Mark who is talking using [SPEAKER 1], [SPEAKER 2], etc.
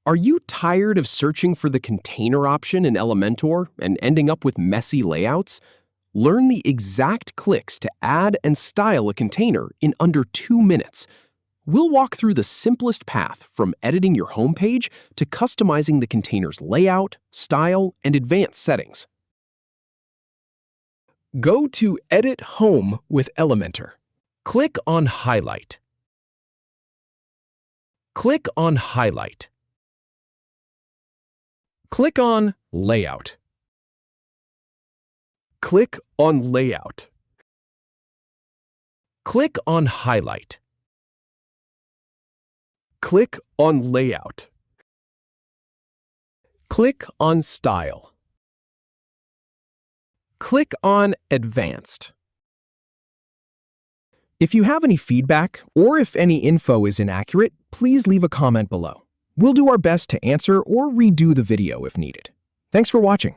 [SPEAKER 1] Are you tired of searching for the container option in Elementor and ending up with messy layouts? Learn the exact clicks to add and style a container in under 2 minutes. We'll walk through the simplest path from editing your homepage to customizing the container's layout, style, and advanced settings. Go to Edit Home with Elementor. Click on Highlight. Click on Highlight. Click on Layout. Click on Layout. Click on Highlight. Click on Layout. Click on Style. Click on Advanced. If you have any feedback or if any info is inaccurate, please leave a comment below. We'll do our best to answer or redo the video if needed. Thanks for watching.